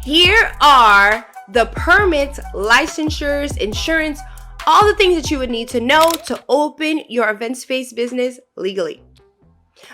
Here are the permits, licensures, insurance, all the things that you would need to know to open your event-based business legally.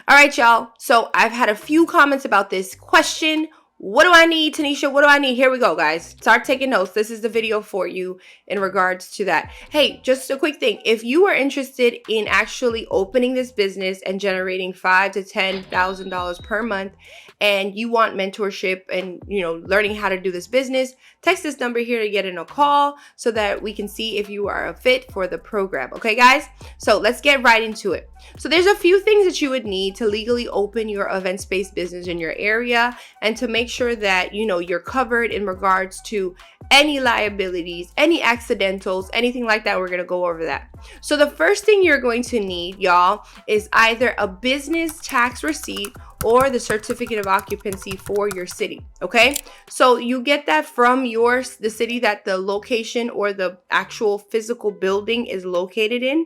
All right, y'all. So I've had a few comments about this question. What do I need, Tanisha? What do I need? Here we go, guys. Start taking notes. This is the video for you in regards to that. Hey, just a quick thing. If you are interested in actually opening this business and generating $5,000 to $10,000 per month, and you want mentorship and, learning how to do this business, text this number here to get in a call so that we can see if you are a fit for the program. Okay, guys? So let's get right into it. So there's a few things that you would need to legally open your events-based business in your area and to make sure that, you're covered in regards to any liabilities, any accidentals, anything like that. We're going to go over that. So the first thing you're going to need, y'all, is either a business tax receipt or the certificate of occupancy for your city. Okay, so you get that from the city that the location or the actual physical building is located in,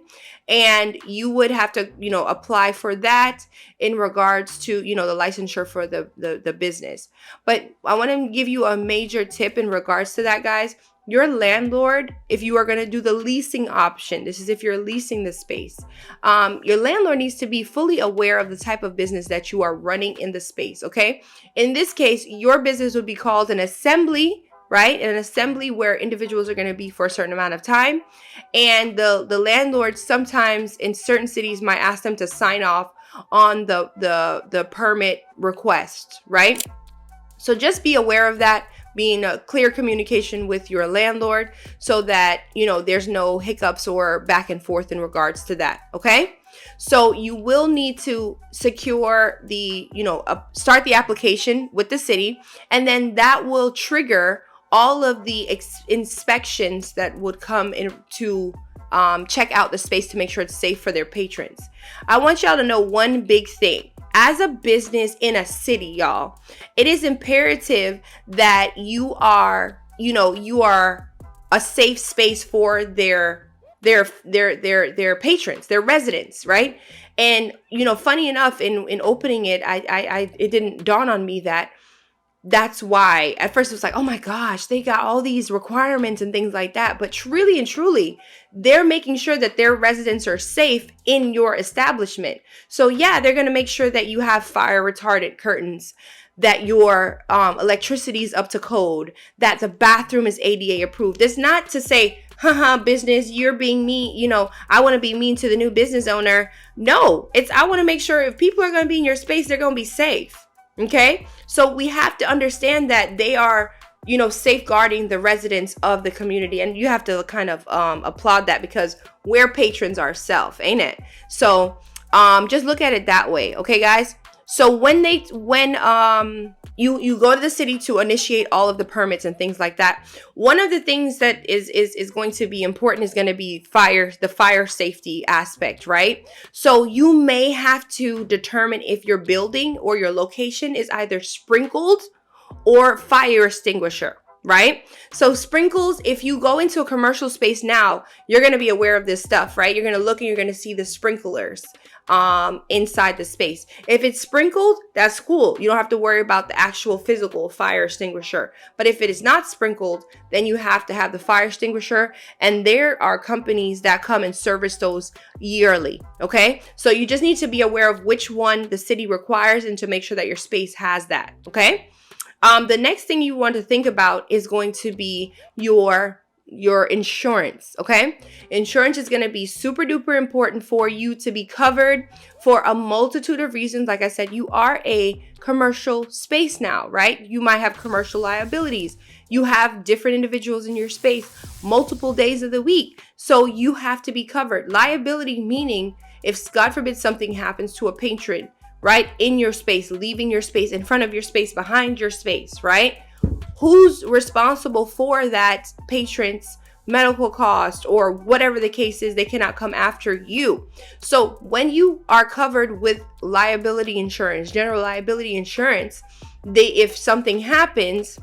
and you would have to apply for that in regards to the licensure for the business. But I want to give you a major tip in regards to that, guys. Your landlord, if you are going to do the leasing option, this is if you're leasing the space, your landlord needs to be fully aware of the type of business that you are running in the space, okay? In this case, your business would be called an assembly, right? An assembly where individuals are going to be for a certain amount of time. And the landlord sometimes in certain cities might ask them to sign off on the permit request, right? So just be aware of that. Being a clear communication with your landlord so that, there's no hiccups or back and forth in regards to that. Okay. So you will need to secure start the application with the city, and then that will trigger all of the inspections that would come in to check out the space to make sure it's safe for their patrons. I want y'all to know one big thing. As a business in a city, y'all, it is imperative that you are a safe space for their patrons, their residents, right? And funny enough, in opening it, it didn't dawn on me that's why at first it was like, oh my gosh, they got all these requirements and things like that. But really and truly, they're making sure that their residents are safe in your establishment. So yeah, they're going to make sure that you have fire retardant curtains, that your electricity is up to code, that the bathroom is ADA approved. It's not to say, business, you're being mean, I want to be mean to the new business owner. No, I want to make sure if people are going to be in your space, they're going to be safe. Okay, so we have to understand that they are, safeguarding the residents of the community, and you have to kind of applaud that because we're patrons ourselves, ain't it? So just look at it that way, okay, guys? So when you go to the city to initiate all of the permits and things like that, one of the things that is going to be important is going to be the fire safety aspect, right? So you may have to determine if your building or your location is either sprinkled or fire extinguisher, right? So sprinkles, if you go into a commercial space now, you're going to be aware of this stuff, right? You're going to look and you're going to see the sprinklers inside the space. If it's sprinkled, that's cool. You don't have to worry about the actual physical fire extinguisher. But if it is not sprinkled, then you have to have the fire extinguisher, and there are companies that come and service those yearly. Okay, so you just need to be aware of which one the city requires and to make sure that your space has that. Okay, the next thing you want to think about is going to be your insurance. Okay, insurance is going to be super duper important for you to be covered for a multitude of reasons. Like I said, you are a commercial space now, right? You might have commercial liabilities. You have different individuals in your space multiple days of the week, so you have to be covered. Liability meaning if God forbid something happens to a patron, right, in your space, leaving your space, in front of your space, behind your space, right? Who's responsible for that patron's medical cost or whatever the case is? They cannot come after you. So when you are covered with liability insurance, general liability insurance, if something happens,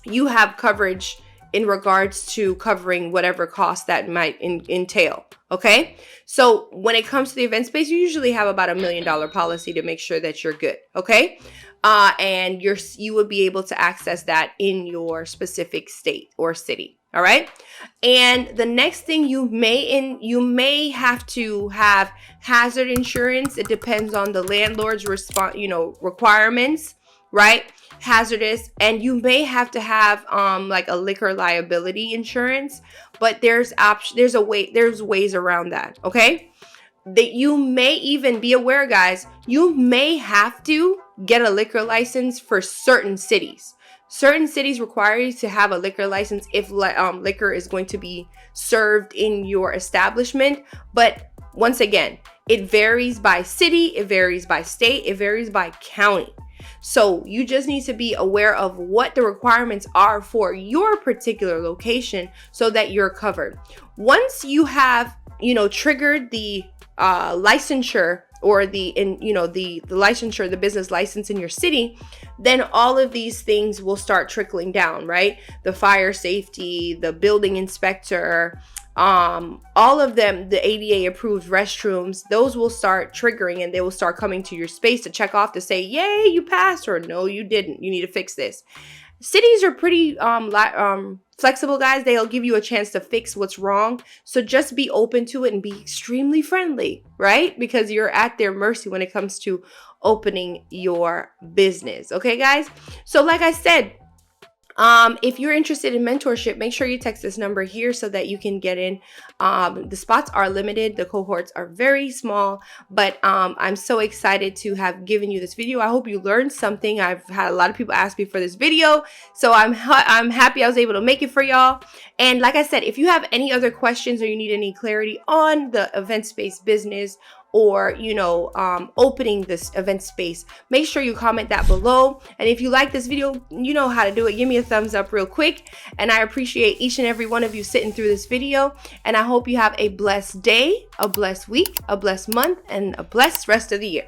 you have coverage in regards to covering whatever cost that might entail. Okay, so when it comes to the event space, you usually have about $1 million policy to make sure that you're good. Okay, and you would be able to access that in your specific state or city. All right, and the next thing you may have to have hazard insurance. It depends on the landlord's requirements, right? Hazardous, and you may have to have like a liquor liability insurance, but there's ways around that. Okay, that you may even be aware, guys, you may have to get a liquor license for certain cities. Certain cities require you to have a liquor license if liquor is going to be served in your establishment. But once again, it varies by city, it varies by state, it varies by county. So you just need to be aware of what the requirements are for your particular location so that you're covered. Once you have, triggered the licensure or the licensure, the business license in your city, then all of these things will start trickling down, right? The fire safety, the building inspector, all of them, the ADA approved restrooms, those will start triggering and they will start coming to your space to check off to say, yay, you passed, or no, you didn't. You need to fix this. Cities are pretty flexible, guys. They'll give you a chance to fix what's wrong. So just be open to it and be extremely friendly, right? Because you're at their mercy when it comes to opening your business. Okay, guys? So like I said, if you're interested in mentorship, make sure you text this number here so that you can get in. The spots are limited. The cohorts are very small, but I'm so excited to have given you this video. I hope you learned something. I've had a lot of people ask me for this video, so I'm happy I was able to make it for y'all. And like I said, if you have any other questions or you need any clarity on the event space business or opening this event space, make sure you comment that below. And if you like this video, you know how to do it. Give me a thumbs up real quick, and I appreciate each and every one of you sitting through this video. And I hope you have a blessed day, a blessed week, a blessed month, and a blessed rest of the year.